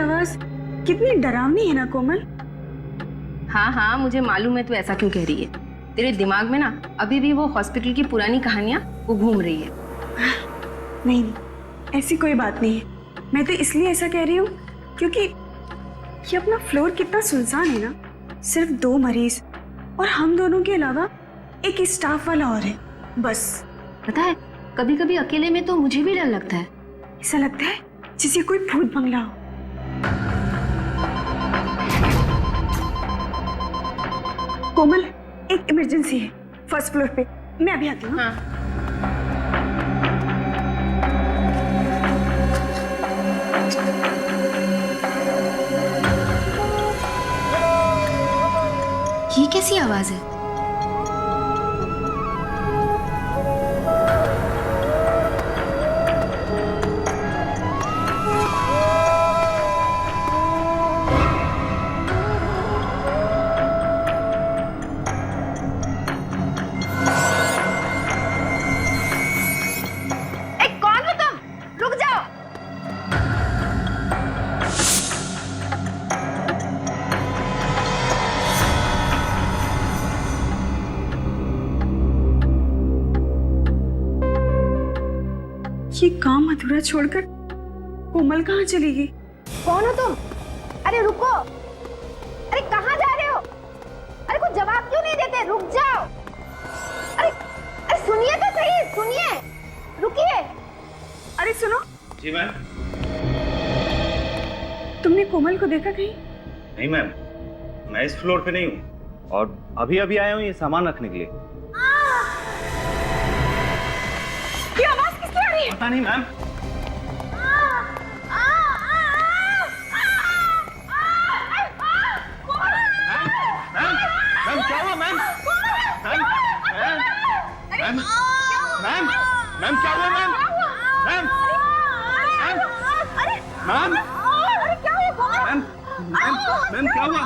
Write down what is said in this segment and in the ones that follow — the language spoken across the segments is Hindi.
आवाज कितनी डरावनी है ना कोमल। हाँ हाँ मुझे मालूम है तू ऐसा क्यों कह रही है। तेरे दिमाग में ना अभी भी वो हॉस्पिटल की पुरानी कहानियां वो घूम रही है। नहीं ऐसी कोई बात नहीं है। मैं तो इसलिए ऐसा कह रही हूँ क्योंकि ये अपना फ्लोर कितना सुनसान है ना। सिर्फ 2 मरीज और हम दोनों के अलावा एक स्टाफ वाला और है बस। पता है कभी कभी अकेले में तो मुझे भी डर लगता है। ऐसा लगता है जैसे कोई भूत बंगला हो। कोमल एक इमरजेंसी है फर्स्ट फ्लोर पे। मैं अभी आती हूँ। हाँ। ये कैसी आवाज है? ये काम अधूरा छोड़कर कोमल कहाँ चली गई? कौन हो तुम? अरे रुको, अरे कहाँ जा रहे हो? अरे कुछ जवाब क्यों नहीं देते? रुक जाओ। अरे अरे सुनिए तो सही, सुनिए, रुकिए। अरे सुनो। जी मैम। तुमने कोमल को देखा कहीं? नहीं मैम, मैं इस फ्लोर पे नहीं हूँ और अभी अभी आया हूँ ये सामान रखने के लिए। ये आवाज किसकी आ रही है? पता नहीं मैम। मैम क्या हुआ मैम? मैम मैम क्या हुआ ma'am? Ma'am ma'am ma'am ma'am क्या हुआ?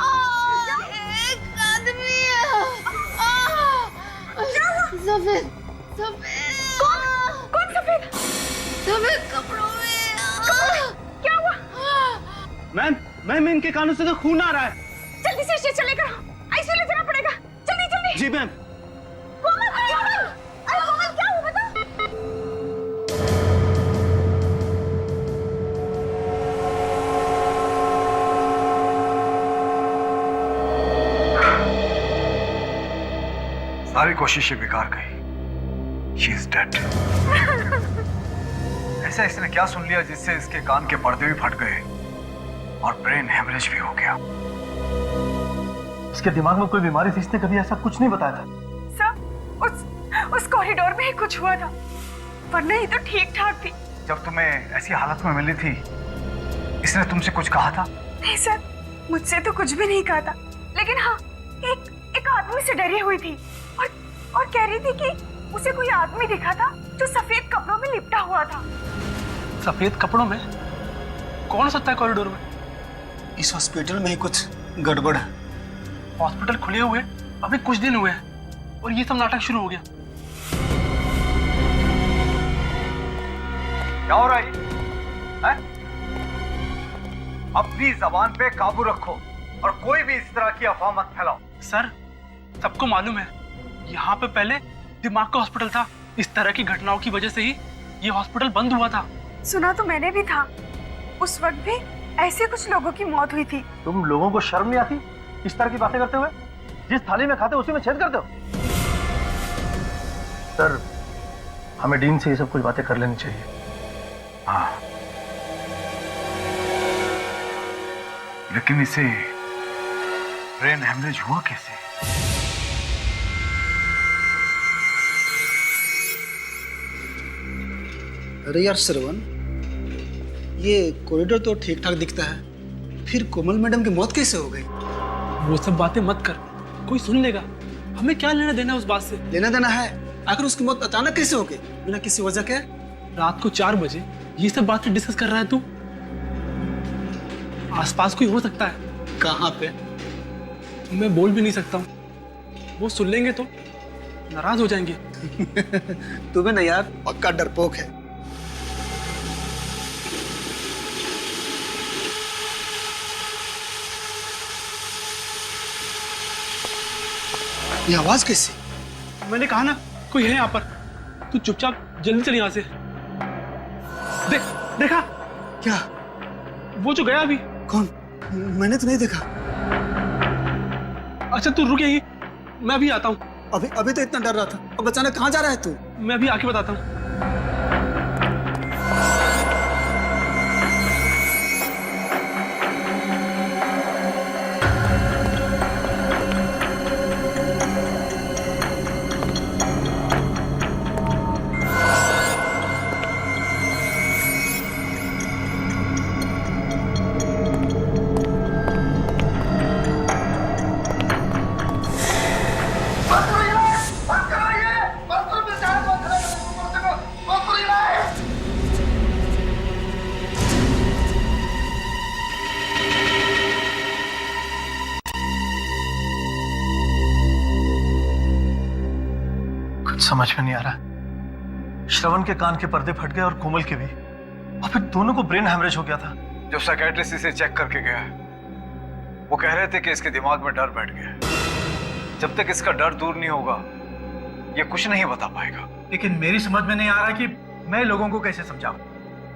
एक आदमी सफेद सफेद कौन सफेद? सफेद कपड़ों में। क्या हुआ? मैम मैम इनके कानों से तो खून आ रहा है। जल्दी से स्टेशन लेकर आओ, आईसीयू ले जाना पड़ेगा। जल्दी जल्दी। जी मैम। कोमल क्या हुआ? अरे कोमल क्या हुआ बता। सारी कोशिशें बेकार गई। She is dead. ऐसा इसने क्या सुन लिया जिससे इसके कान के पर्दे भी फट गए और ब्रेन हेमरेज भी हो गया। इसके दिमाग में कोई बीमारी थी, इसने कभी ऐसा कुछ नहीं बताया था। सर उस कॉरिडोर में ही कुछ हुआ था, वरना ही तो ठीक ठाक थी। जब तुम्हें ऐसी हालत में मिली थी इसने तुमसे कुछ कहा था? नहीं सर, मुझसे तो कुछ भी नहीं कहा था, लेकिन हाँ एक आदमी से डरी हुई थी और कह रही थी कि उसे कोई आदमी दिखा था जो सफेद कपड़ों में लिपटा हुआ था। सफेद कपड़ों में? कौन सकता है कॉरिडोर में? इस हॉस्पिटल में ही कुछ गड़बड़ है। हॉस्पिटल खुले हुए अभी कुछ दिन हुए हैं और ये सब नाटक शुरू हो गया। क्या हो रहा है? अपनी जबान पे काबू रखो और कोई भी इस तरह की अफवाह मत फैलाओ। सर सबको मालूम है यहाँ पे पहले दिमाग का हॉस्पिटल था। इस तरह की घटनाओं की वजह से ही ये हॉस्पिटल बंद हुआ था। सुना तो मैंने भी था, उस वक्त भी ऐसे कुछ लोगों की मौत हुई थी। तुम लोगों को शर्म नहीं आती इस तरह की बातें करते हुए? जिस थाली में खाते हो उसी में छेद करते हो। सर हमें डीन से ये सब कुछ बातें कर लेनी चाहिए। हाँ, लेकिन इसे ब्रेन हेमरेज हुआ कैसे? अरे यार श्रवण, ये कॉरिडोर तो ठीक ठाक दिखता है, फिर कोमल मैडम की मौत कैसे हो गई? वो सब बातें मत कर, कोई सुन लेगा। हमें क्या लेना देना उस बात से? लेना देना है, आखिर उसकी मौत अचानक कैसे हो गई बिना किसी वजह के? रात को 4 बजे ये सब बातें डिस्कस कर रहा है तू? आसपास कोई हो सकता है। कहाँ पे? मैं बोल भी नहीं सकता हूँ, वो सुन लेंगे तो नाराज हो जाएंगे। तुम्हें ना यार पक्का डरपोक है। ये आवाज कैसी? मैंने कहा ना कोई है यहाँ पर। तू चुपचाप जल्दी चल यहाँ से। देखा क्या? वो जो गया अभी। कौन? मैंने तो नहीं देखा। अच्छा तू रुक यहीं, मैं अभी आता हूँ। अभी तो इतना डर रहा था, अब अचानक कहाँ जा रहा है तू? मैं अभी आके बताता हूँ। समझ में नहीं आ रहा। श्रवण के कान के पर्दे फट गए और कोमल के भी, और फिर दोनों को ब्रेन हैमरेज हो गया था। जो साइकियाट्रिस्ट इसे चेक करके गया है, वो कह रहे थे कि इसके दिमाग में डर बैठ गया है। जब तक इसका डर दूर नहीं होगा, ये कुछ नहीं बता पाएगा। लेकिन मेरी समझ में नहीं आ रहा कि मैं लोगों को कैसे समझाऊं,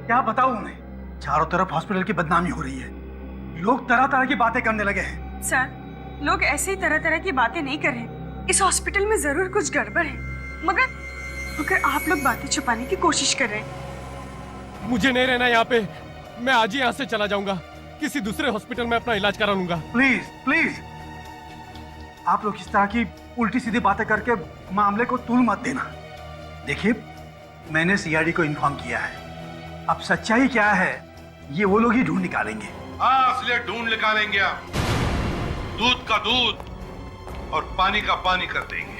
क्या बताऊं उन्हें। चारों तरफ हॉस्पिटल की बदनामी हो रही है, लोग तरह तरह की बातें करने लगे हैं। सर, लोग ऐसे ही तरह तरह की बातें नहीं कर रहे। इस हॉस्पिटल में जरूर कुछ गड़बड़ है, मगर आप लोग बातें छुपाने की कोशिश कर रहे हैं। मुझे नहीं रहना यहाँ पे, मैं आज ही यहाँ से चला जाऊंगा, किसी दूसरे हॉस्पिटल में अपना इलाज करा लूंगा। प्लीज प्लीज, आप लोग इस तरह की उल्टी सीधी बातें करके मामले को तूल मत देना। देखिए, मैंने सीआईडी को इन्फॉर्म किया है, अब सच्चाई क्या है ये वो लोग ही ढूंढ निकालेंगे। हाँ, इसलिए ढूंढ निकालेंगे आप। दूध का दूध और पानी का पानी कर देंगे।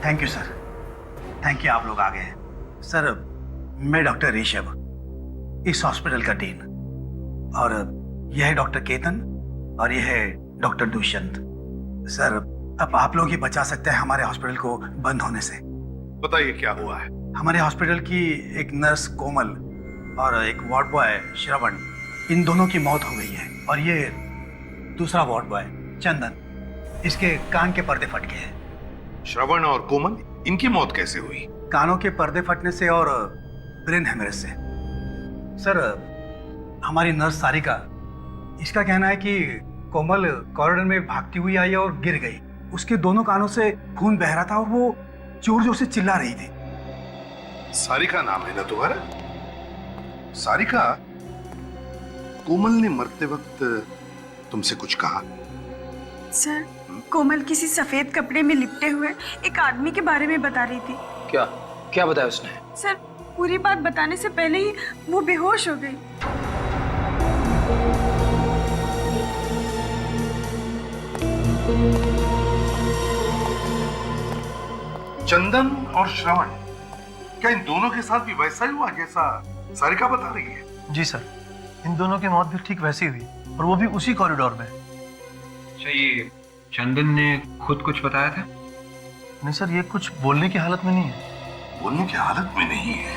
Thank you sir, thank you, आप लोग आ गए। सर, मैं डॉक्टर ऋषभ, इस हॉस्पिटल का डीन, और यह है डॉक्टर केतन और यह है डॉक्टर दुष्यंत। सर, अब आप लोग ही बचा सकते हैं हमारे हॉस्पिटल को बंद होने से। बताइए क्या हुआ है? हमारे हॉस्पिटल की एक नर्स कोमल और एक वार्ड बॉय श्रवण, इन दोनों की मौत हो गई है। और ये दूसरा वार्ड बॉय चंदन, इसके कान के पर्दे फट गए हैं। श्रवण और कोमल, इनकी मौत कैसे हुई? कानों के पर्दे फटने से और ब्रेन हेमरेज से। सर, हमारी नर्स सारिका, इसका कहना है कि कोमल कॉरिडोर में भागती हुई आई और गिर गई। उसके दोनों कानों से खून बह रहा था और वो जोर जोर से चिल्ला रही थी। सारिका नाम है ना तुम्हारा? सारिका, कोमल ने मरते वक्त तुमसे कुछ कहा? सर, कोमल किसी सफेद कपड़े में लिपटे हुए एक आदमी के बारे में बता रही थी। क्या बताया उसने? सर, पूरी बात बताने से पहले ही वो बेहोश हो गई। चंदन और श्रवण, क्या इन दोनों के साथ भी वैसा ही हुआ जैसा सारिका बता रही है? जी सर, इन दोनों की मौत भी ठीक वैसी हुई, और वो भी उसी कॉरिडोर में। ये चंदन ने खुद कुछ बताया था? नहीं सर, ये कुछ बोलने की हालत में नहीं है। बोलने की हालत में नहीं है?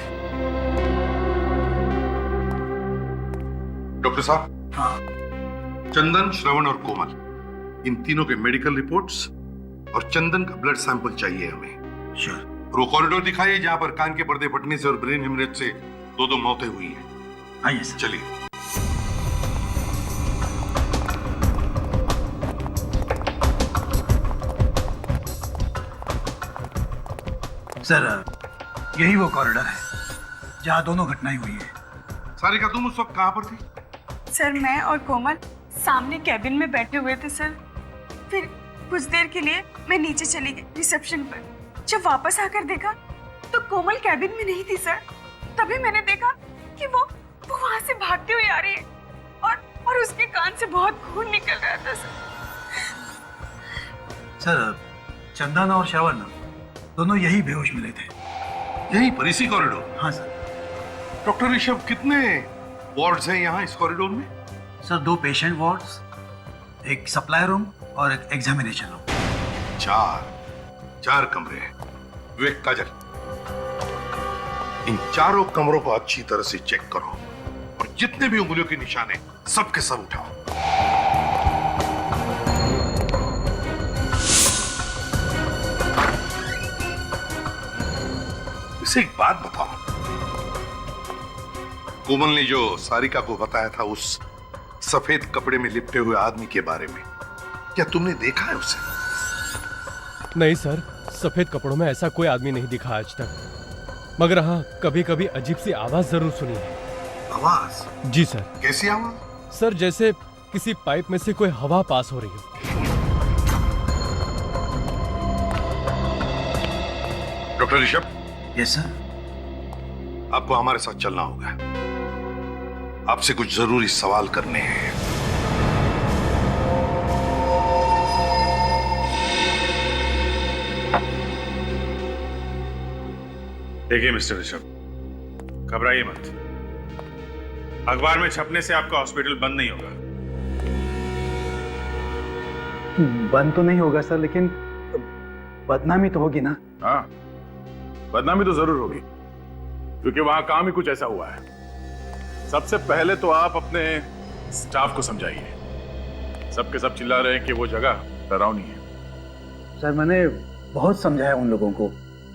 डॉक्टर साहब। हाँ। चंदन, श्रवण और कोमल, इन तीनों के मेडिकल रिपोर्ट्स और चंदन का ब्लड सैंपल चाहिए हमें। श्योर। वो कॉरिडोर दिखाइए जहां पर कान के पर्दे फटने से और ब्रेन हेमरेज से दो मौतें हुई हैं। आइए सर। चलिए। सर, यही वो कॉरिडोर है जहां दोनों घटनाएं हुई है। सारिका, तुम उस वक्त कहां पर थी? सर, मैं और कोमल सामने कैबिन में बैठे हुए थे सर। फिर कुछ देर के लिए मैं नीचे चली गई रिसेप्शन पर। जब वापस आकर देखा तो कोमल कैबिन में नहीं थी सर। तभी मैंने देखा कि वो वहां से भागती हुई आ रही है और उसके कान से बहुत खून निकल रहा था सर। सर, चंदन और श्रवण दोनों यही बेहोश मिले थे। यहीं पर, इसी कॉरिडोर? हाँ सर। डॉक्टर ऋषभ, कितने वार्ड्स हैं यहाँ इस कॉरिडोर में? सर, 2 पेशेंट वार्ड्स, एक सप्लाई रूम और एक एग्जामिनेशन रूम। 4 कमरे हैं। विवेक, काजल, इन चारों कमरों को अच्छी तरह से चेक करो और जितने भी उंगलियों के निशान हैं सबके सब उठाओ। मुझसे एक बात बताओ, कोमल ने जो सारिका को बताया था उस सफेद कपड़े में लिपटे हुए आदमी के बारे में, क्या तुमने देखा है उसे? नहीं सर, सफेद कपड़ों में ऐसा कोई आदमी नहीं दिखा आज तक, मगर हाँ कभी कभी अजीब सी आवाज जरूर सुनी है। आवाज? जी सर। कैसी आवाज? सर जैसे किसी पाइप में से कोई हवा पास हो रही हो। डॉक्टर ऋषभ। Yes sir. आपको हमारे साथ चलना होगा, आपसे कुछ जरूरी सवाल करने हैं। देखिए मिस्टर ऋषभ, घबराइए मत। अखबार में छपने से आपका हॉस्पिटल बंद नहीं होगा। बंद तो नहीं होगा सर, लेकिन बदनामी तो होगी ना। हाँ, बदनामी तो जरूर होगी, क्योंकि वहां काम ही कुछ ऐसा हुआ है। सबसे पहले तो आप अपने स्टाफ को समझाइए। सबके सब चिल्ला रहे हैं कि वो जगह डरावनी है। सर मैंने बहुत समझाया उन लोगों को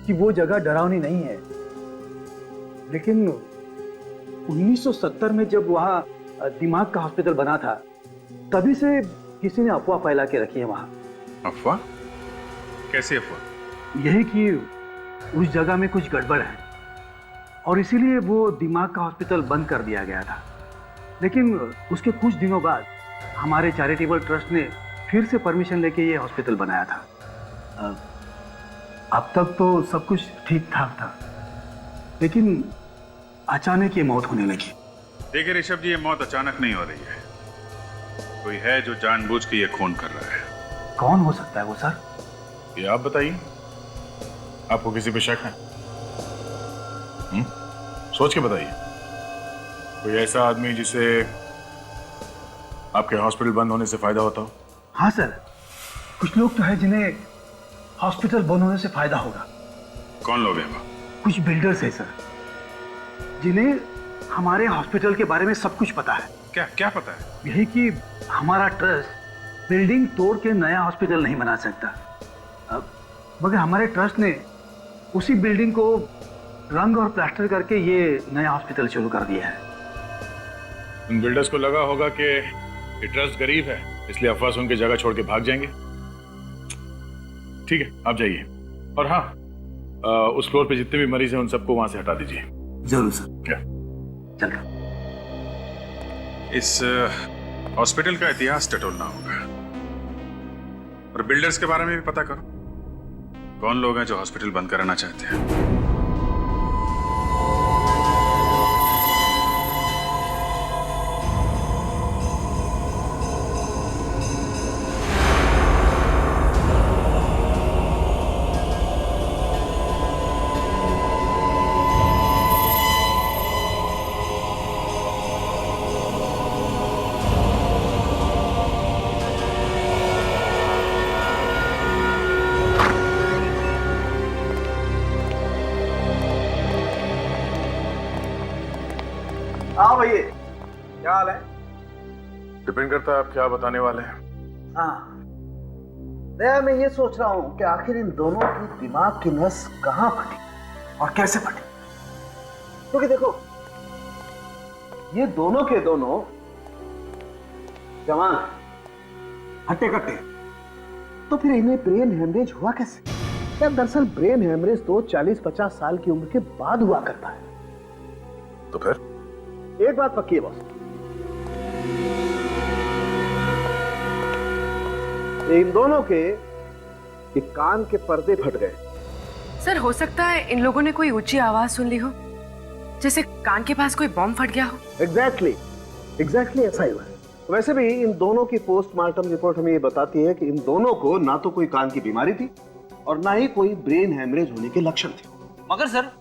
कि वो जगह डरावनी नहीं है, लेकिन 1970 में जब वहाँ दिमाग का हॉस्पिटल बना था, तभी से किसी ने अफवाह फैला के रखी है वहाँ। अफवाह? कैसी अफवाह? यही कि उस जगह में कुछ गड़बड़ है और इसीलिए वो दिमाग का हॉस्पिटल बंद कर दिया गया था। लेकिन उसके कुछ दिनों बाद हमारे चैरिटेबल ट्रस्ट ने फिर से परमिशन लेके ये हॉस्पिटल बनाया था। अब तक तो सब कुछ ठीक ठाक था, लेकिन अचानक ये मौत होने लगी। देखिए ऋषभ जी, ये मौत अचानक नहीं हो रही है। कोई है जो जानबूझ के ये खून कर रहा है। कौन हो सकता है वो सर? ये आप बताइए, आपको किसी पे शक है? सोच के बताइए। कोई ऐसा आदमी जिसे आपके हॉस्पिटल बंद होने से फायदा होता हो? हाँ सर, कुछ लोग तो है जिन्हें हॉस्पिटल बंद होने से फायदा होगा। कौन लोग हैं वो? कुछ बिल्डर्स हैं सर, जिन्हें हमारे हॉस्पिटल के बारे में सब कुछ पता है। क्या क्या पता है? यही कि हमारा ट्रस्ट बिल्डिंग तोड़ के नया हॉस्पिटल नहीं बना सकता। मगर हमारे ट्रस्ट ने उसी बिल्डिंग को रंग और प्लास्टर करके ये नया हॉस्पिटल शुरू कर दिया है। उन बिल्डर्स को लगा होगा कि ये ट्रस्ट गरीब है, इसलिए अफवाह सुन के जगह छोड़ के भाग जाएंगे। ठीक है, आप जाइए। और हाँ, उस फ्लोर पे जितने भी मरीज हैं उन सबको वहां से हटा दीजिए। जरूर सर। क्या? चलो। इस हॉस्पिटल का इतिहास टटोलना होगा और बिल्डर्स के बारे में भी पता करो। कौन लोग हैं जो हॉस्पिटल बंद कराना चाहते हैं? हाँ भैया, क्या हाल है? डिपेंड करता है आप क्या बताने वाले हैं। हाँ, मैं ये सोच रहा हूँ कि आखिर इन दोनों की दिमाग की नस कहाँ फटी और कैसे फटी। क्योंकि देखो, ये दोनों के दोनों जवान हट्टे कट्टे, तो फिर इन्हें ब्रेन हेमरेज हुआ कैसे? क्या दरअसल ब्रेन हेमरेज तो 40-50 साल की उम्र के बाद हुआ करता है। तो फिर एक बात पक्की है बॉस, इन दोनों के कान के पर्दे फट गए। सर हो सकता है इन लोगों ने कोई ऊंची आवाज सुन ली हो, जैसे कान के पास कोई बॉम्ब फट गया हो। एग्जैक्टली ऐसा ही हुआ है। वैसे भी इन दोनों की पोस्टमार्टम रिपोर्ट हमें ये बताती है कि इन दोनों को ना तो कोई कान की बीमारी थी और ना ही कोई ब्रेन हेमरेज होने के लक्षण थे। मगर सर,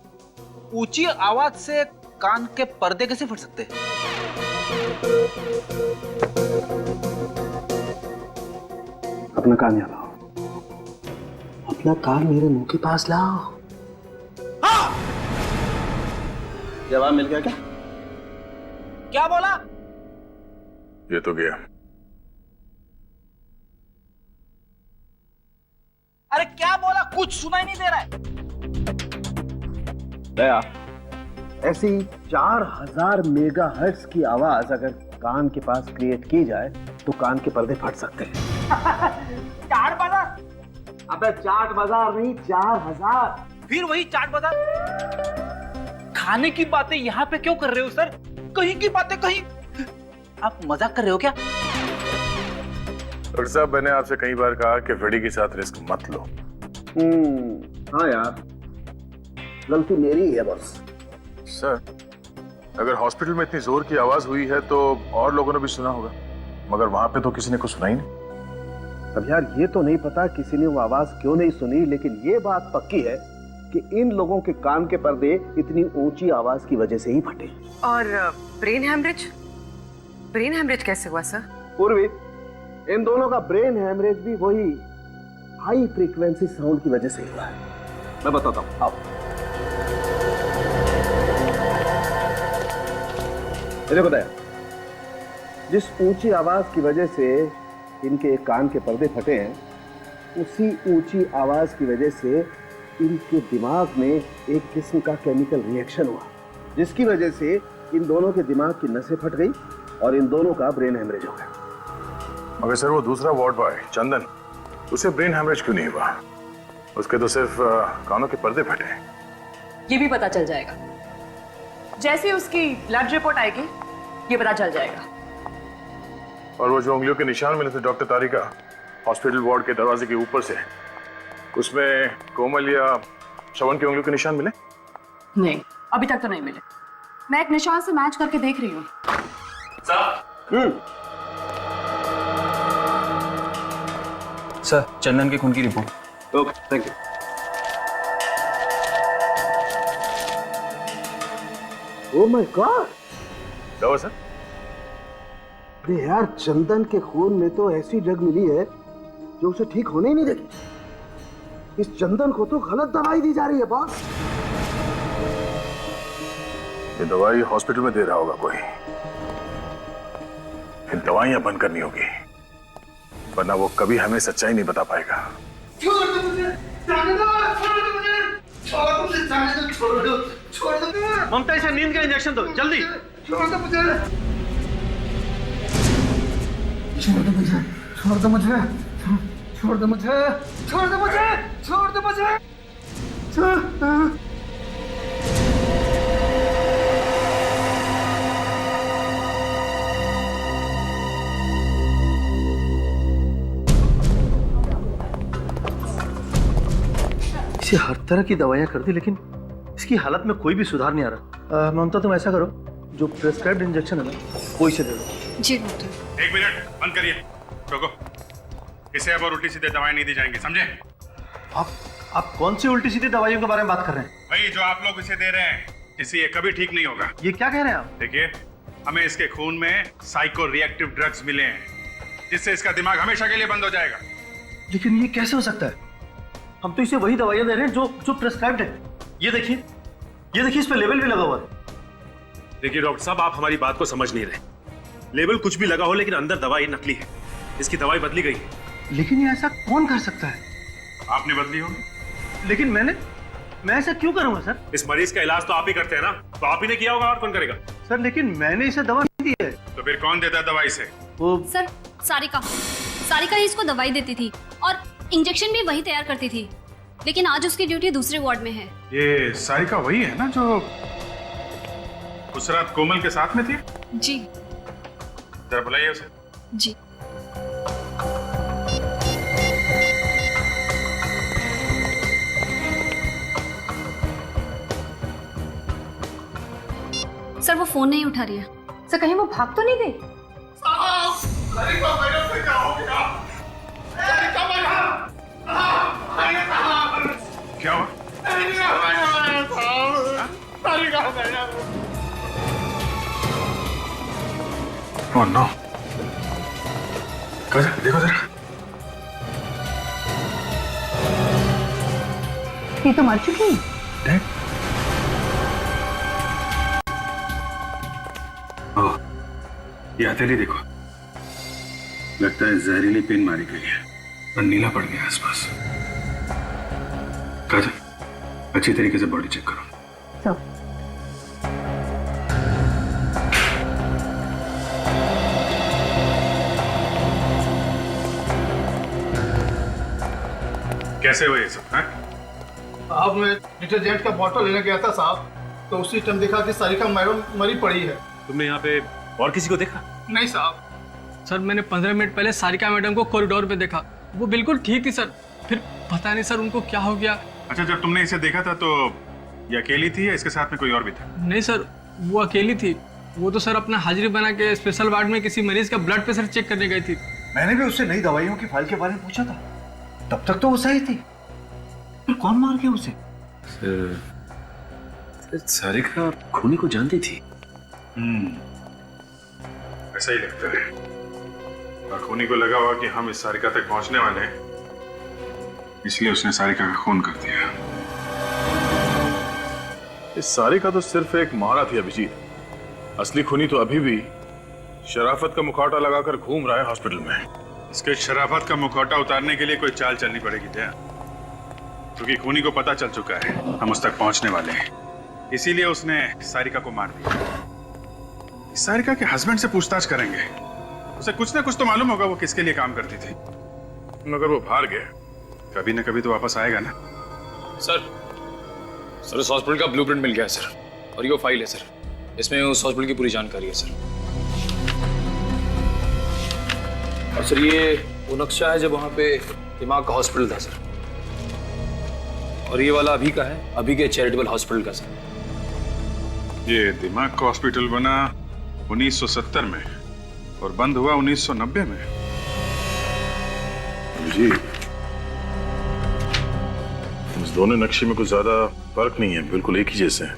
ऊंची आवाज से कान के पर्दे कैसे फट सकते हैं? अपना कान यहाँ लाओ, अपना कान मेरे मुंह के पास लाओ। हाँ! जवाब मिल गया क्या? क्या बोला? ये तो गया। अरे क्या बोला? कुछ सुनाई नहीं दे रहा है। दया, ऐसी 4000 मेगाहर्ट्ज की आवाज अगर कान के पास क्रिएट की जाए तो कान के पर्दे फट सकते हैं। चाट बाजार? अबे चाट बाजार नहीं, 4000। फिर वही चाट बाजार। खाने की बातें यहाँ पे क्यों कर रहे हो सर? कहीं की बातें कहीं। आप मजाक कर रहे हो क्या? डॉक्टर साहब, मैंने आपसे कई बार कहा कि फ्रेडी के साथ रिस्क मत लो। हाँ यार, गलती मेरी है बस। सर, अगर हॉस्पिटल में इतनी जोर की आवाज हुई है तो और लोगों ने भी सुना होगा, मगर वहां पे तो किसी ने कुछ सुना ही नहीं। अब यार ये तो नहीं पता किसी ने वो आवाज क्यों नहीं सुनी, लेकिन ये बात पक्की है कि इन लोगों के कान के पर्दे इतनी ऊंची आवाज की वजह से ही फटे। और ब्रेन हेमरेज? ब्रेन हेमरेज कैसे हुआ सर? पूर्वी, इन दोनों का ब्रेन हेमरेज भी वही हाई फ्रीक्वेंसी साउंड की वजह से ही हुआ है। मैं बताता हूं, आओ। देखो दया, जिस ऊंची आवाज की वजह से इनके कान के पर्दे फटे हैं, उसी ऊंची आवाज की वजह से इनके दिमाग में एक किस्म का केमिकल रिएक्शन हुआ, जिसकी वजह से इन दोनों के दिमाग की नसें फट गई और इन दोनों का ब्रेन हेमरेज हो गया। मगर सर, वो दूसरा वार्ड बॉय चंदन, उसे ब्रेन हेमरेज क्यों नहीं हुआ? उसके तो सिर्फ कानों के पर्दे फटे हैं। ये भी पता चल जाएगा। जैसे उसकी ब्लड रिपोर्ट आएगी ये पता चल जाएगा। और वो जो उंगलियों के निशान मिले थे डॉक्टर तारिका हॉस्पिटल वार्ड के दरवाजे के ऊपर से, उसमें कोमल या श्रवण की उंगलियों के निशान मिले? नहीं, अभी तक तो नहीं मिले। मैं एक निशान से मैच करके देख रही हूँ। सर, चंदन के खून की report. Okay, thank you. Oh my God! क्या हुआ सर? अरे यार, चंदन के खून में तो ऐसी ड्रग मिली है जो उसे ठीक होने ही नहीं देगी। इस चंदन को तो गलत दवाई दी जा रही है बॉस। ये दवाई हॉस्पिटल में दे रहा होगा कोई। फिर दवाइयां बंद करनी होगी, वरना वो कभी हमें सच्चाई नहीं बता पाएगा। छोड़ दो मुझे, जाने दो, छोड़ दो मुझे, छोड़ दो मुझे, जाने दो, छोड़ दो, छोड़ दो। ममता, इसे नींद का इंजेक्शन दो, जल्दी। छोड़ दो मुझे, छोड़ दो मुझे, छोड़ दो मुझे, छोड़ दो मुझे, छोड़ दो मुझे, छोड़ दो मुझे, छोड़। इसे हर तरह की दवाइयां कर दी, लेकिन इसकी हालत में कोई भी सुधार नहीं आ रहा। ममता, तुम ऐसा करो, जो प्रिस्क्राइब्ड इंजेक्शन है ना, वो इसे दे दो। जी डॉक्टर। 1 मिनट, बंद करिए। रोको, इसे अब और उल्टी सीधे दवाएं नहीं दी जाएंगी, समझे? आप कौन सी उल्टी सीधी दवाइयों के बारे में बात कर रहे हैं? वही जो आप लोग इसे दे रहे हैं, इससे ये कभी ठीक नहीं होगा। ये क्या कह रहे हैं आप? देखिए, हमें इसके खून में साइको रिएक्टिव ड्रग्स मिले हैं, जिससे इसका दिमाग हमेशा के लिए बंद हो जाएगा। लेकिन ये कैसे हो सकता है? हम तो इसे वही दवाइयां दे रहे हैं जो प्रिस्क्राइब्ड है। ये देखिए, इस पे लेबल भी लगा हुआ है। देखिए डॉक्टर साहब, आप हमारी बात को समझ नहीं रहे। लेबल कुछ भी लगा हो, लेकिन अंदर दवाई नकली है। इसकी दवाई बदली गई है। लेकिन ये ऐसा कौन कर सकता है? आपने बदली होगी। लेकिन मैं ऐसा क्यों करूंगा सर? इस मरीज का इलाज तो आप ही करते हैं ना, तो आप ही ने किया होगा, और कौन करेगा? सर, लेकिन मैंने इसे दवा नहीं दी है। तो फिर कौन देता है दवाई से? वो सर, सारिका ही इसको दवाई देती थी और इंजेक्शन भी वही तैयार करती थी, लेकिन आज उसकी ड्यूटी दूसरे वार्ड में है। ये सारिका वही है ना जो उस रात कोमल के साथ में थी? जी। जरा बुलाइए उसे। जी। सर, वो फोन नहीं उठा रही है। सर, कहीं वो भाग तो नहीं गई? क्या हुआ? ओह नो, देखो जरा। ये तो मर चुकी है। ओह, ये हथेली देखो, लगता है जहरीली पिन मारी गई है और नीला पड़ गया आसपास। काजल, अच्छी तरीके से बॉडी चेक करो। सो कैसे हुए ये सब? हाँ? साहब मैं डिटर्जेंट का बॉटल लेने गया था साहब, तो उसी टाइम देखा कि सारिका मैडम मरी पड़ी है। तुमने यहाँ पे और किसी को देखा? नहीं साहब। सर मैंने 15 मिनट पहले सारिका मैडम को कॉरिडोर पे देखा, वो बिल्कुल ठीक थी सर। फिर पता नहीं सर उनको क्या हो गया। अच्छा, जब तुमने इसे देखा था तो ये अकेली थी या इसके साथ में कोई और भी था? नहीं सर, वो अकेली थी। वो तो सर अपना हाजिरी बना के स्पेशल वार्ड में किसी मरीज का ब्लड प्रेशर चेक करने गई थी। मैंने भी उससे नई दवाइयों की फाइल के बारे में पूछा था, तब तक तो वो सही थी। फिर कौन मार गया उसे? सारिका खूनी को जानती थी। ऐसा ही लगता है। और खूनी को लगा हुआ कि हम इस सारिका तक पहुंचने वाले हैं, इसलिए उसने सारिका का खून कर दिया। इस सारिका तो सिर्फ एक मारा थी अभिजीत। असली खूनी तो अभी भी शराफत का मुखौटा लगाकर घूम रहा है हॉस्पिटल में। इसके शराफत का मुखौटा उतारने के लिए कोई चाल चलनी पड़ेगी दया, क्योंकि खूनी को पता चल चुका है हम उस तक पहुंचने वाले हैं, इसीलिए उसने सारिका को मार दिया। सारिका के हस्बैंड से पूछताछ करेंगे, उसे कुछ ना कुछ तो मालूम होगा वो किसके लिए काम करती थी। मगर वो भाग गया, कभी ना कभी तो वापस आएगा ना। सर इस हॉस्पिटल का ब्लूप्रिंट मिल गया है सर, और ये वो फाइल है सर, इसमें उस हॉस्पिटल की पूरी जानकारी है सर। और सर ये वो नक्शा है जब वहाँ पे दिमाग का हॉस्पिटल था सर, और ये वाला अभी का है, अभी के चैरिटेबल हॉस्पिटल का सर। ये दिमाग का हॉस्पिटल बना 1970 में और बंद हुआ 1990 में। जी, इस दोनों नक्शे में कुछ ज्यादा फर्क नहीं है, बिल्कुल एक ही जैसे हैं।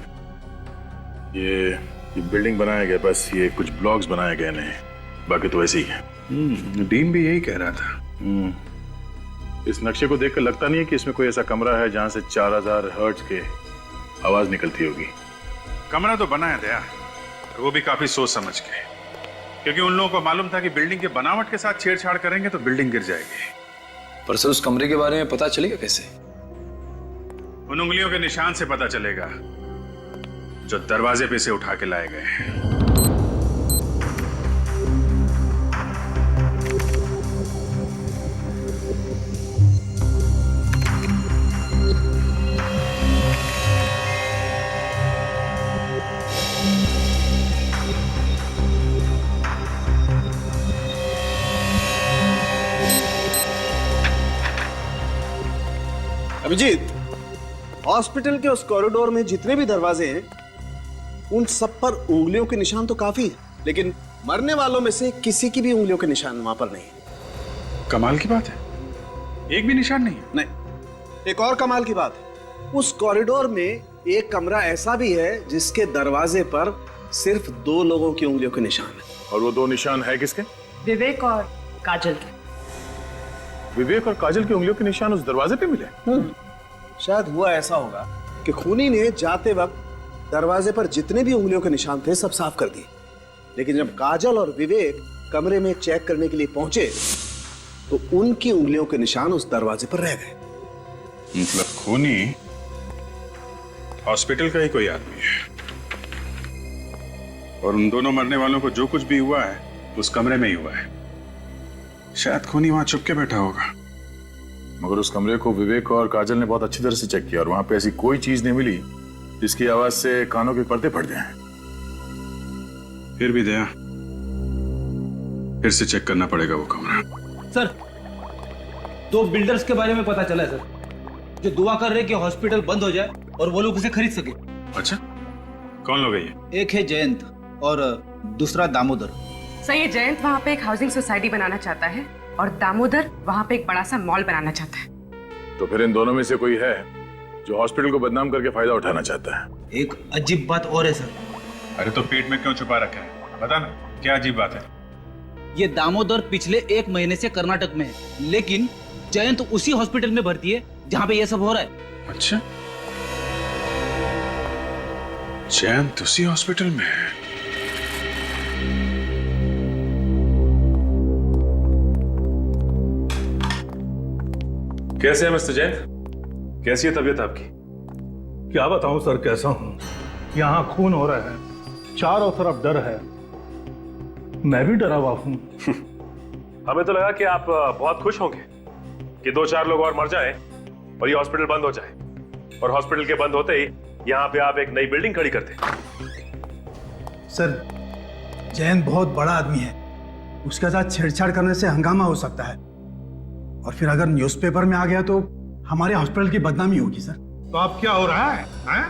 ये बिल्डिंग बनाया गया, बस ये कुछ ब्लॉक्स बनाए गए नहीं, बाकी तो ऐसे ही है। डीन भी यही कह रहा था। इस नक्शे को देखकर लगता नहीं है कि इसमें कोई ऐसा कमरा है जहां से 4000 हर्ट्ज के आवाज निकलती होगी। कमरा तो बना है दया, वो भी काफी सोच समझ के, क्योंकि उन लोगों को मालूम था कि बिल्डिंग के बनावट के साथ छेड़छाड़ करेंगे तो बिल्डिंग गिर जाएगी। पर सर उस कमरे के बारे में पता चलेगा कैसे? उन उंगलियों के निशान से पता चलेगा जो दरवाजे पे से उठा के लाए गए हैं। अभिजीत, हॉस्पिटल के उस कॉरिडोर में जितने भी दरवाजे हैं उन सब पर उंगलियों के निशान तो काफी है, लेकिन मरने वालों में से किसी की भी उंगलियों के निशान वहां पर नहीं है। कमाल की बात है, एक भी निशान नहीं है। नहीं, एक और कमाल की बात है, उस कॉरिडोर में एक कमरा ऐसा भी है जिसके दरवाजे पर सिर्फ 2 लोगों की उंगलियों के निशान है। और वो 2 निशान है किसके? विवेक और काजल के। विवेक और काजल की उंगलियों के निशान उस दरवाजे पे मिले? शायद हुआ ऐसा होगा कि खूनी ने जाते वक्त दरवाजे पर जितने भी उंगलियों के निशान थे सब साफ कर दिए, लेकिन जब काजल और विवेक कमरे में चेक करने के लिए पहुंचे तो उनकी उंगलियों के निशान उस दरवाजे पर रह गए। मतलब खूनी हॉस्पिटल का ही कोई आदमी है, और उन दोनों मरने वालों को जो कुछ भी हुआ है उस कमरे में ही हुआ है। शायद खूनी वहां छुप के बैठा होगा। मगर उस कमरे को विवेक और काजल ने बहुत अच्छी तरह से चेक किया और वहां पे ऐसी कोई चीज नहीं मिली जिसकी आवाज से कानों के पर्दे फट जाएं। फिर भी दया, फिर से चेक करना पड़ेगा वो कमरा। सर 2 बिल्डर्स के बारे में पता चला है सर, जो दुआ कर रहे कि हॉस्पिटल बंद हो जाए और वो लोग उसे खरीद सके। अच्छा, कौन लोग है ये? एक है जयंत और दूसरा दामोदर। सर ये जयंत वहाँ पे एक हाउसिंग सोसाइटी बनाना चाहता है और दामोदर वहाँ पे एक बड़ा सा मॉल बनाना चाहता है। तो फिर इन दोनों में से कोई है जो हॉस्पिटल को बदनाम करके फायदा उठाना चाहता है। एक अजीब बात और है सर। अरे तो पेट में क्यों छुपा रखा है, बता ना क्या अजीब बात है? ये दामोदर पिछले 1 महीने से कर्नाटक में है, लेकिन जयंत उसी हॉस्पिटल में भर्ती है जहाँ पे ये सब हो रहा है। अच्छा, जयंत उसी हॉस्पिटल में है। कैसे है मिस्टर जैन? कैसी है तबीयत आपकी? क्या बताऊं सर कैसा हूं। यहाँ खून हो रहा है, चारों तरफ डर है, मैं भी डरा हुआ हूं। हमें तो लगा कि आप बहुत खुश होंगे कि 2-4 लोग और मर जाएं और ये हॉस्पिटल बंद हो जाए, और हॉस्पिटल के बंद होते ही यहाँ पे आप एक नई बिल्डिंग खड़ी करते। सर, जयंत बहुत बड़ा आदमी है, उसके साथ छेड़छाड़ करने से हंगामा हो सकता है, और फिर अगर न्यूज़पेपर में आ गया तो हमारे हॉस्पिटल की बदनामी होगी सर। तो अब क्या हो रहा है, हैं?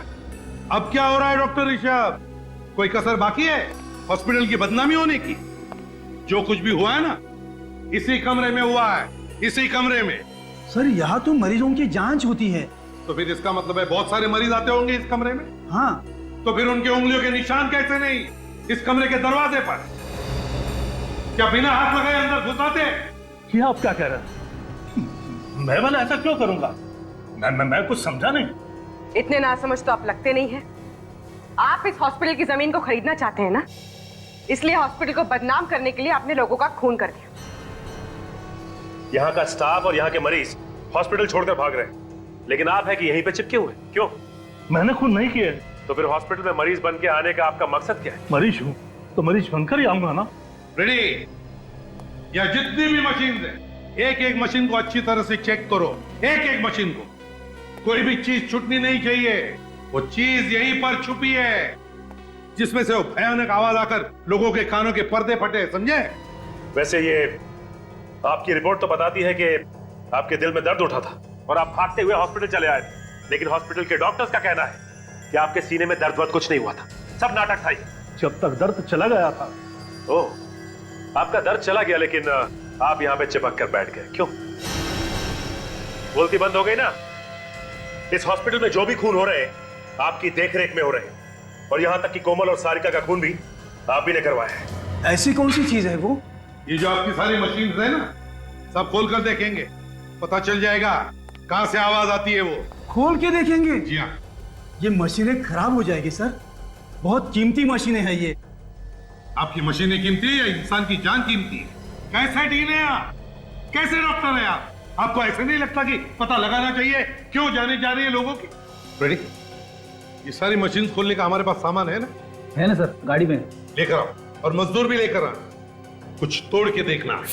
अब क्या हो रहा है डॉक्टर ऋषभ? कोई कसर बाकी है हॉस्पिटल की बदनामी होने की? जो कुछ भी हुआ है ना, इसी कमरे में हुआ है, इसी कमरे में। सर, यहाँ तो मरीजों की जांच होती है। तो फिर इसका मतलब है बहुत सारे मरीज आते होंगे इस कमरे में। हाँ। तो फिर उनके उंगलियों के निशान कैसे नहीं इस कमरे के दरवाजे पर? क्या बिना हाथ लगाए अंदर घुस आते? ये आप क्या कह रहे हैं? मैं भला ऐसा क्यों करूंगा? मैं कुछ समझा नहीं। इतने नासमझ तो आप लगते नहीं हैं। आप इस हॉस्पिटल की जमीन को खरीदना चाहते हैं ना, इसलिए हॉस्पिटल को बदनाम करने के लिए आपने लोगों का खून कर दिया। यहाँ का स्टाफ और यहाँ के मरीज हॉस्पिटल छोड़कर भाग रहे हैं, लेकिन आप है कि यहीं पे चिपके हुए। क्यों? मैंने खून नहीं किया। तो फिर हॉस्पिटल में मरीज बन के आने का आपका मकसद क्या है? मरीज हूँ तो मरीज बनकर ही आऊंगा ना। रेडी? या जितनी भी मशीन है, एक एक मशीन को अच्छी तरह से चेक करो, एक एक मशीन को। कोई भी चीज छूटनी नहीं चाहिए। वो चीज यहीं पर छुपी है जिसमें से वो भयानक आवाज आकर लोगों के कानों के पर्दे फटे, समझे? वैसे ये आपकी रिपोर्ट तो बताती है कि आपके दिल में दर्द उठा था और आप भागते हुए हॉस्पिटल चले आए थे, लेकिन हॉस्पिटल के डॉक्टर्स का कहना है कि आपके सीने में दर्द वर्द कुछ नहीं हुआ था, सब नाटक था। जब तक दर्द चला गया था। ओह, आपका दर्द चला गया, लेकिन आप यहाँ पे चिपक कर बैठ गए। क्यों? बोलती बंद हो गई ना? इस हॉस्पिटल में जो भी खून हो रहे हैं आपकी देखरेख में हो रहे हैं, और यहाँ तक कि कोमल और सारिका का खून भी आप ही ने करवाया है। ऐसी कौन सी चीज है वो? ये जो आपकी सारी मशीन है ना, सब खोल कर देखेंगे, पता चल जाएगा कहां से आवाज आती है। वो खोल के देखेंगे? जी हाँ। ये मशीनें खराब हो जाएगी सर, बहुत कीमती मशीनें हैं ये। आपकी मशीनें कीमती है या इंसान की जान कीमती है? कैसे डील है आप? कैसे डॉक्टर है आप? आपको ऐसे नहीं लगता कि पता लगाना चाहिए क्यों जाने जा रही है लोगों की? रेडी? ये सारी मशीन खोलने का हमारे पास सामान है ना? है ना सर, गाड़ी में। लेकर आओ, और मजदूर भी लेकर आओ। कुछ तोड़ के देखना है।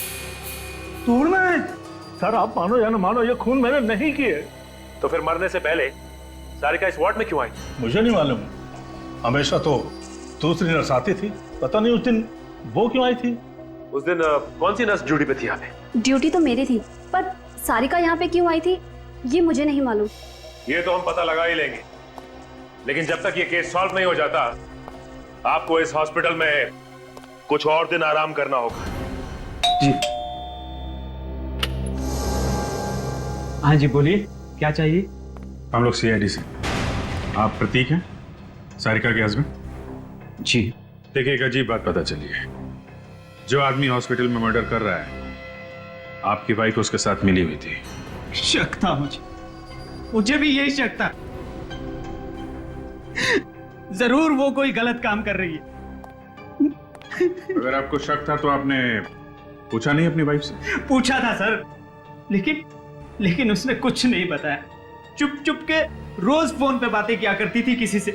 तोड़ना है? सर, आप मानो या ना मानो, ये खून मैंने नहीं किए। तो फिर मरने से पहले सारिका इस वार्ड में क्यों आई? मुझे नहीं मालूम। हमेशा तो दूसरी नर्स आती थी, पता नहीं उस दिन वो क्यों आई थी। उस दिन कौन सी नर्स ड्यूटी पे थी यहाँ पे? ड्यूटी तो मेरी थी, पर सारिका यहाँ पे क्यों आई थी ये मुझे नहीं मालूम। ये तो हम पता लगा ही लेंगे, लेकिन जब तक ये केस सॉल्व नहीं हो जाता आपको इस हॉस्पिटल में कुछ और दिन आराम करना होगा। जी हाँ जी, बोलिए क्या चाहिए? हम लोग सीआईडी से। आप प्रतीक हैं, सारिका के हस्बैंड? जी। देखिए, एक अजीब बात पता चली है। जो आदमी हॉस्पिटल में मर्डर कर रहा है, आपकी वाइफ उसके साथ मिली हुई थी। शक था मुझे भी यही शक था। जरूर वो कोई गलत काम कर रही है। अगर आपको शक था तो आपने पूछा नहीं अपनी वाइफ से? पूछा था सर, लेकिन उसने कुछ नहीं बताया। चुप चुप के रोज फोन पे बातें किया करती थी किसी से।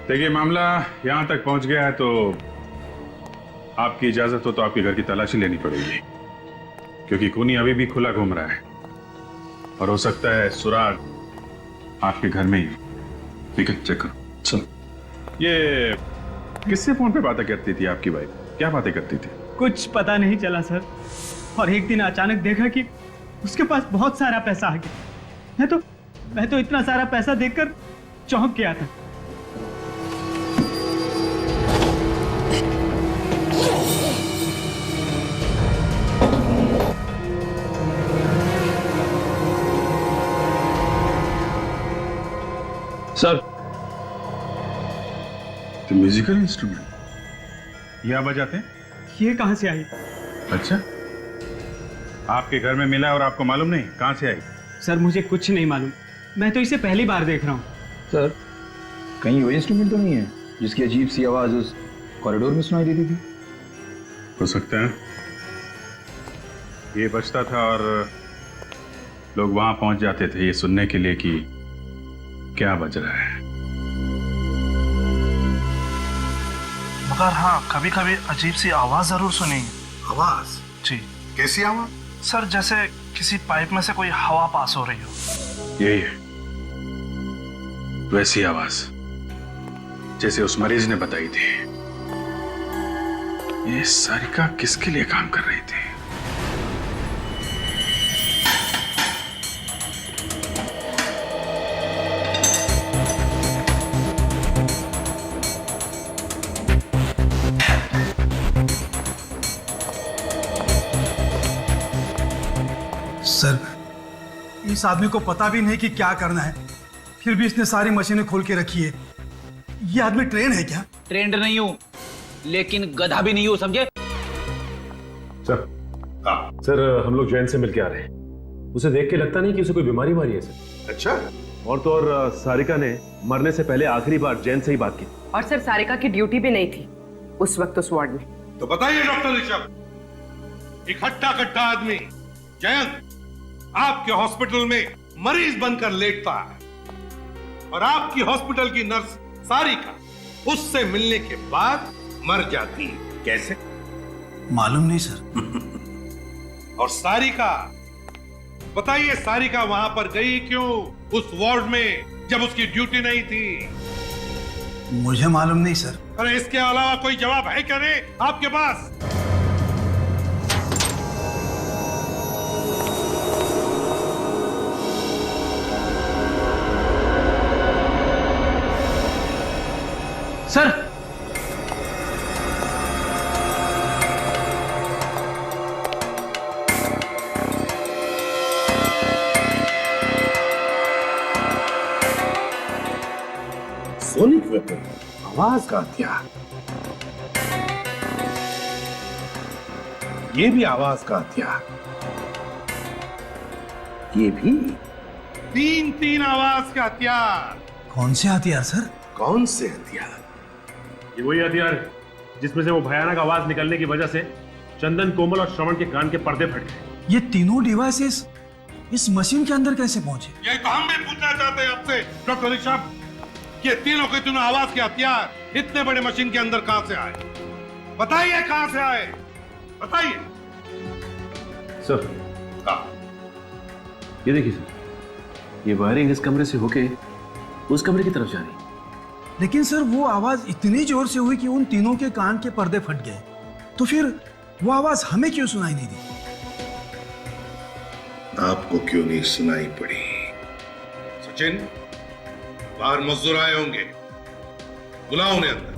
देखिए, मामला यहां तक पहुंच गया है तो आपकी इजाजत हो तो आपके घर की तलाशी लेनी पड़ेगी, क्योंकि खूनी अभी भी खुला घूम रहा है और हो सकता है सुराग आपके घर में ही। ठीक है, चेक करो। चलो। ये किससे फोन पे बातें करती थी आपकी वाइफ? क्या बातें करती थी? कुछ पता नहीं चला सर, और एक दिन अचानक देखा कि उसके पास बहुत सारा पैसा आ गया। मैं तो इतना सारा पैसा देखकर चौंक गया था। सर, तो म्यूजिकल इंस्ट्रूमेंट ये आप बजाते हैं? ये कहां से आई? अच्छा, आपके घर में मिला और आपको मालूम नहीं? कहां से आई? सर, मुझे कुछ नहीं मालूम, मैं तो इसे पहली बार देख रहा हूँ। सर, कहीं वो इंस्ट्रूमेंट तो नहीं है जिसकी अजीब सी आवाज उस कॉरिडोर में सुनाई देती थी? हो सकता है ये बजता था और लोग वहां पहुंच जाते थे ये सुनने के लिए कि क्या बज रहा है। मगर हाँ, कभी कभी अजीब सी आवाज जरूर सुनी। आवाज? जी। कैसी आवाज? सर जैसे किसी पाइप में से कोई हवा पास हो रही हो। यही है, वैसी आवाज जैसे उस मरीज ने बताई थी। ये सारिका किसके लिए काम कर रही थी? सर, इस आदमी को पता भी नहीं कि क्या करना है, फिर भी इसने सारी मशीनें खोल के रखी है। ये आदमी ट्रेन है क्या? ट्रेंड नहीं हूं, लेकिन गधा भी नहीं हूं, समझे? सर, सर हम लोग जैन से मिलके आ रहे हैं। उसे देख के लगता नहीं कि उसे कोई बीमारी मारी है सर। अच्छा। और तो और सारिका ने मरने से पहले आखिरी बार जैन से ही बात की। और सर सारिका की ड्यूटी भी नहीं थी उस वक्त उस वार्ड में। तो बताइए डॉक्टर ऋषभ, एक हट्टा कट्टा आदमी जयंत आपके हॉस्पिटल में मरीज बनकर लेटता है और आपकी हॉस्पिटल की नर्स सारिका उससे मिलने के बाद मर जाती है। कैसे? मालूम नहीं सर। और सारिका, बताइए सारिका वहां पर गई क्यों उस वार्ड में जब उसकी ड्यूटी नहीं थी? मुझे मालूम नहीं सर। अरे इसके अलावा कोई जवाब है क्या रे आपके पास? सर, सोनिक वेपन, आवाज का हथियार। ये भी आवाज का हथियार, ये भी। तीन आवाज का हथियार। कौन से हथियार सर? कौन से हथियार? ये वही हथियार है जिसमें से वो भयानक आवाज निकलने की वजह से चंदन, कोमल और श्रवण के कान के पर्दे फट गए। ये तीनों डिवाइसेस इस मशीन के अंदर कैसे पहुंचे? ये तो हम भी पूछना चाहते हैं आपसे डॉक्टर ऋषभ, ये तीनों के तीनों आवाज के हथियार इतने बड़े मशीन के अंदर कहां से आए? बताइए कहां से आए, बताइए। सर, ये देखिए सर, ये वायरिंग इस कमरे से होके उस कमरे की तरफ जा रही है। लेकिन सर वो आवाज इतनी जोर से हुई कि उन तीनों के कान के पर्दे फट गए, तो फिर वो आवाज हमें क्यों सुनाई नहीं दी? आपको क्यों नहीं सुनाई पड़ी? सचिन, बाहर मजदूर आए होंगे, बुलाओ उन्हें अंदर।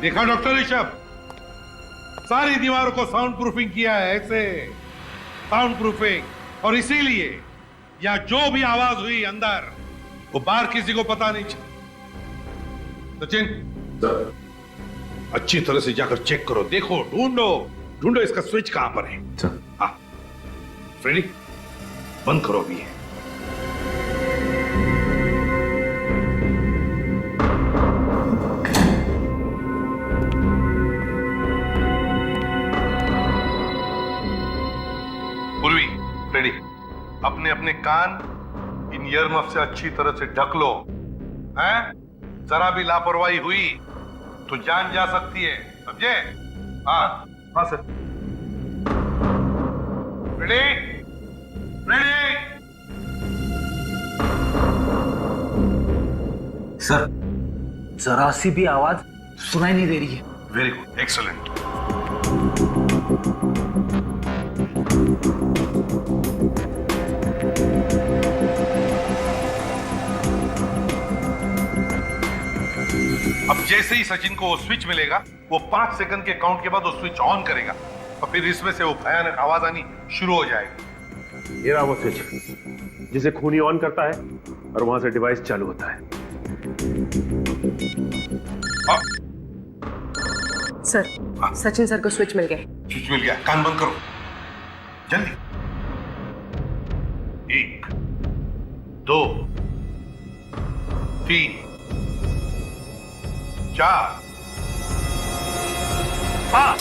देखा डॉक्टर ऋषभ, सारी दीवारों को साउंड प्रूफिंग किया है, ऐसे साउंड प्रूफिंग, और इसीलिए या जो भी आवाज हुई अंदर वो बाहर किसी को पता नहीं चला। सचिन, अच्छी तरह से जाकर चेक करो, देखो, ढूंढो इसका स्विच कहां पर है। हाँ फ्रेडी, बंद करो अभी। रेडी, अपने अपने कान इन ईयरमफ से अच्छी तरह से ढक लो, हैं? जरा भी लापरवाही हुई तो जान जा सकती है, समझे? हाँ हाँ सर। Ready, ready. सर, जरा सी भी आवाज सुनाई नहीं दे रही है। Very good, excellent. अब जैसे ही सचिन को वो स्विच मिलेगा, वो 5 सेकंड के काउंट के बाद वो स्विच ऑन करेगा और फिर इसमें से वो भयानक आवाज आनी शुरू हो जाएगी। ये रहा वो स्विच जिसे खूनी ऑन करता है और वहां से डिवाइस चालू होता है। सर, सचिन सर को स्विच मिल गया। स्विच मिल गया, कान बंद करो जल्दी। 1 2 3 4 5।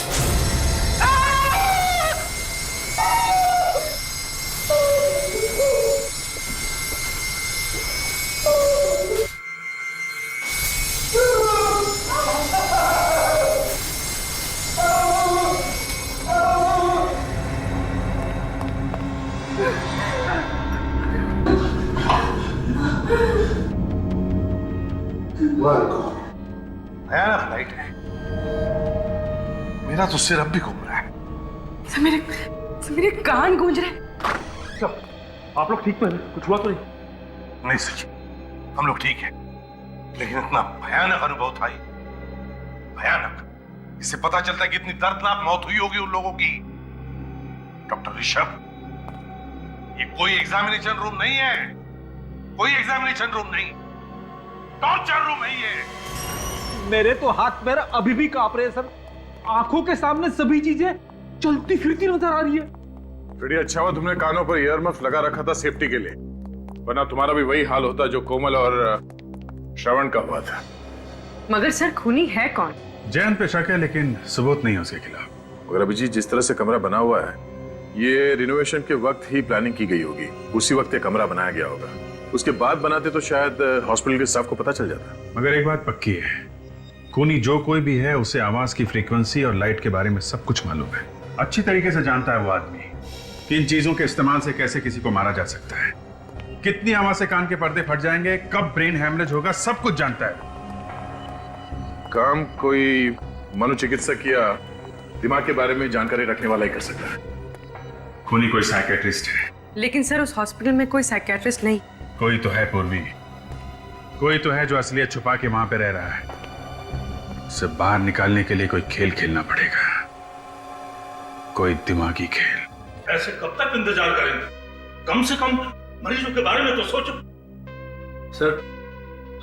भयानक लाइट है। मेरा तो सिर अब भी घूम रहा है। सर मेरे कान गूंज रहे। क्या आप लोग ठीक पे हैं? कुछ हुआ तो नहीं? नहीं सचिन, हम लोग ठीक हैं, लेकिन इतना भयानक अनुभव था ये, भयानक। इससे पता चलता है कि इतनी दर्दनाक मौत हुई होगी उन लोगों की। डॉक्टर ऋषभ, ये कोई एग्जामिनेशन रूम नहीं है, कोई एग्जामिनेशन रूम नहीं, टॉर्चर रूम है ये। मेरे तो हाथ पैर अभी भी कांप रहे हैं सर। आंखों के सामने सभी चीजें चलती फिरती नजर आ रही है। फ्रेडी, अच्छा हुआ तुमने कानों पर ईयरमफ्स लगा रखा था सेफ्टी के लिए, वरना तुम्हारा भी वही हाल होता जो कोमल और श्रवण का हुआ था। मगर सर खूनी है कौन? जयंत पे शक है, लेकिन सबूत नहीं है उसके खिलाफ। मगर अभिजीत, जिस तरह से कमरा बना हुआ है, ये रिनोवेशन के वक्त ही प्लानिंग की गई होगी। उसी वक्त ये कमरा बनाया गया होगा। उसके बाद बनाते तो शायद हॉस्पिटल के स्टाफ को पता चल जाता। मगर एक बात पक्की है, खूनी जो कोई भी है उसे आवाज की फ्रीक्वेंसी और लाइट के बारे में सब कुछ मालूम है। अच्छी तरीके से जानता है वो आदमी कि इन चीजों के इस्तेमाल से कैसे किसी को मारा जा सकता है, कितनी आवाज से कान के पर्दे फट जाएंगे, कब ब्रेन हैमरेज होगा, सब कुछ जानता है। काम कोई मनोचिकित्सक या दिमाग के बारे में जानकारी रखने वाला ही कर सकता है। खूनी कोई साइकेट्रिस्ट है। लेकिन सर उस हॉस्पिटल में कोई साइकियाट्रिस्ट नहीं। कोई तो है पूर्वी, कोई तो है जो असलियत छुपा के वहां पे रह रहा है। उसे बाहर निकालने के लिए कोई खेल खेलना पड़ेगा, कोई दिमागी खेल। ऐसे कब तक इंतजार करेंगे? कम से कम मरीजों के बारे में तो सोचो। सर,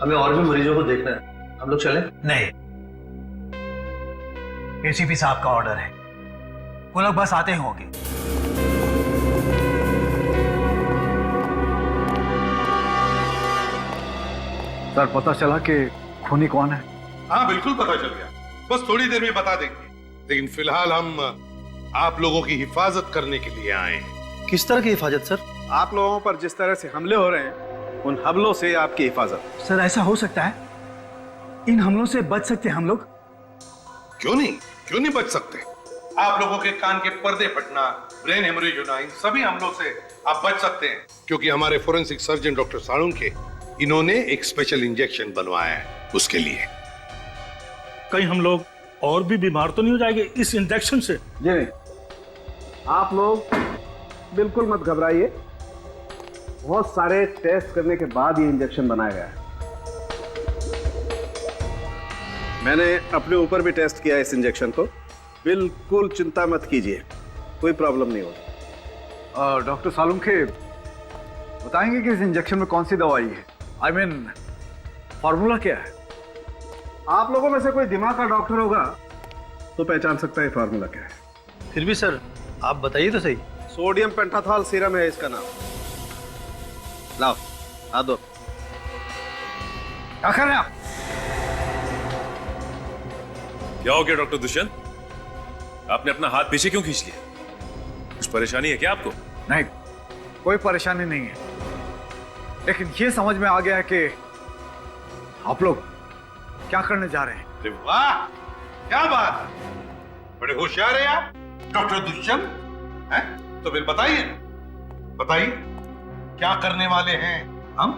हमें और भी मरीजों को देखना है, हम लोग चलें? नहीं, एसीपी साहब का ऑर्डर है, वो लोग बस आते ही होंगे। सर, पता चला कि खूनी कौन है? हाँ बिल्कुल पता चल गया, बस थोड़ी देर में बता देंगे। लेकिन फिलहाल हम आप लोगों की हिफाजत करने के लिए आए हैं। किस तरह की हिफाजत सर? आप लोगों पर जिस तरह से हमले हो रहे हैं, उन हमलों से आपकी हिफाजत। सर, ऐसा हो सकता है? इन हमलों से बच सकते हैं हम लोग? क्यों नहीं बच सकते? आप लोगों के कान के पर्दे फटना, ब्रेन हेमरेज होना, इन सभी हमलों से आप बच सकते हैं, क्योंकि हमारे फोरेंसिक सर्जन डॉक्टर साळुंखे इन्होंने एक स्पेशल इंजेक्शन बनवाया है उसके लिए। कहीं हम लोग और भी बीमार तो नहीं हो जाएंगे इस इंजेक्शन से? जी नहीं, आप लोग बिल्कुल मत घबराइए। बहुत सारे टेस्ट करने के बाद ये इंजेक्शन बनाया गया है। मैंने अपने ऊपर भी टेस्ट किया इस इंजेक्शन को। बिल्कुल चिंता मत कीजिए, कोई प्रॉब्लम नहीं होगी। डॉक्टर साळुंखे, बताएंगे कि इस इंजेक्शन में कौन सी दवाई है? आई मीन, फॉर्मूला क्या है? आप लोगों में से कोई दिमाग का डॉक्टर होगा तो पहचान सकता है फार्मूला क्या है। फिर भी सर, आप बताइए तो सही। सोडियम पेंटाथॉल सीरम है इसका नाम। लाओ, हाथ दो। क्या कर रहे हैं आप? क्या हो गया डॉक्टर दुष्यंत? आपने अपना हाथ पीछे क्यों खींच लिया? कुछ परेशानी है क्या आपको? नहीं, कोई परेशानी नहीं है, लेकिन ये समझ में आ गया है कि आप लोग क्या करने जा रहे हैं। अरे वाह, क्या बात, बड़े होशियार हैं आप डॉक्टर दुष्यंत हैं। तो फिर बताइए क्या करने वाले हैं हम?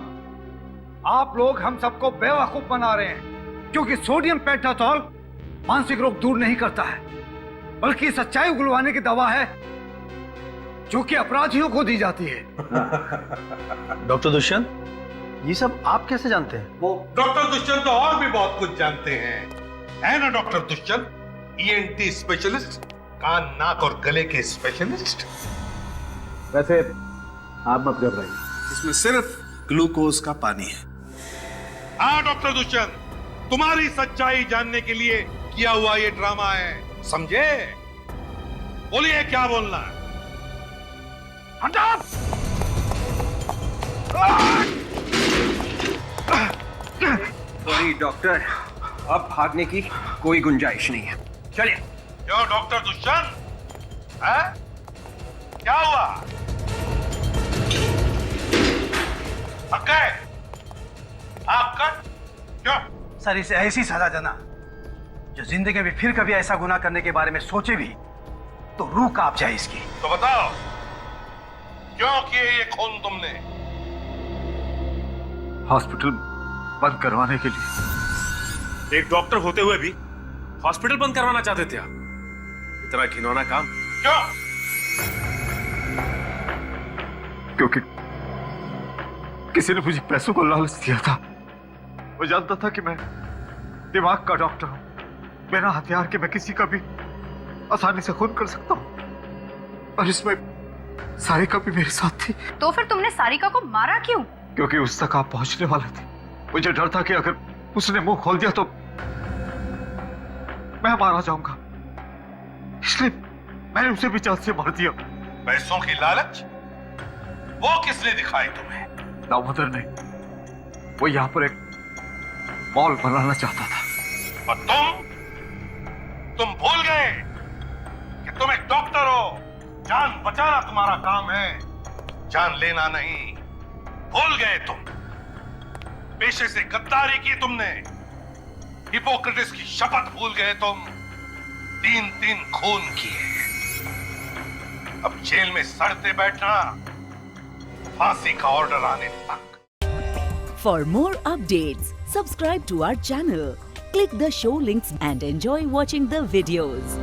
आप लोग हम सबको बेवकूफ बना रहे हैं, क्योंकि सोडियम पेंटाथॉल मानसिक रोग दूर नहीं करता है, बल्कि सच्चाई उगलवाने की दवा है जो कि अपराधियों को दी जाती है। डॉक्टर दुष्यंत, ये सब आप कैसे जानते हैं? वो डॉक्टर दुष्यंत तो और भी बहुत कुछ जानते हैं, है ना डॉक्टर दुष्यंत? ENT specialist. कान नाक और गले के स्पेशलिस्ट। वैसे आप मत घबराइए, इसमें सिर्फ ग्लूकोज का पानी है। हाँ डॉक्टर दुष्यंत, तुम्हारी सच्चाई जानने के लिए किया हुआ ये ड्रामा है, समझे? बोलिए क्या बोलना है? सॉरी डॉक्टर, अब भागने की कोई गुंजाइश नहीं है, चलिए। क्यों डॉक्टर दुष्यंत, है? क्या हुआ? गए आपका? क्यों? सर इसे ऐसी सजा देना जो जिंदगी में फिर कभी ऐसा गुनाह करने के बारे में सोचे भी तो रूह कांप जाए इसकी। तो बताओ क्यों किए ये खून तुमने? हॉस्पिटल बंद करवाने के लिए। एक डॉक्टर होते हुए भी हॉस्पिटल बंद करवाना चाहते थे आप? इतना घिनौना काम क्यों? क्योंकि किसी ने मुझे पैसों को लालच दिया था। वो जानता था कि मैं दिमाग का डॉक्टर हूं, बिना हथियार के मैं किसी का भी आसानी से खून कर सकता हूं। और इसमें सारिका भी मेरे साथ थी। तो फिर तुमने सारिका को मारा क्यों? क्योंकि उस तक आप पहुंचने वाले थे। मुझे डर था कि अगर उसने मुंह खोल दिया तो मैं मारा जाऊंगा, इसलिए मैंने उसे भी जान से मार दिया। पैसों की लालच वो किसने दिखाई तुम्हें? दामोदर ने। वो यहाँ पर एक मॉल बनाना चाहता था। और तुम भूल गए कि तुम एक डॉक्टर हो। जान बचाना तुम्हारा काम है, जान लेना नहीं। भूल गए तुम। पेशे से गद्दारी की तुमने, हिपोक्रेटिस की शपथ भूल गए तुम। 3-3 खून किए। अब जेल में सड़ते बैठना, फांसी का ऑर्डर आने तक। For more updates, subscribe to our channel, click the show links and enjoy watching the videos.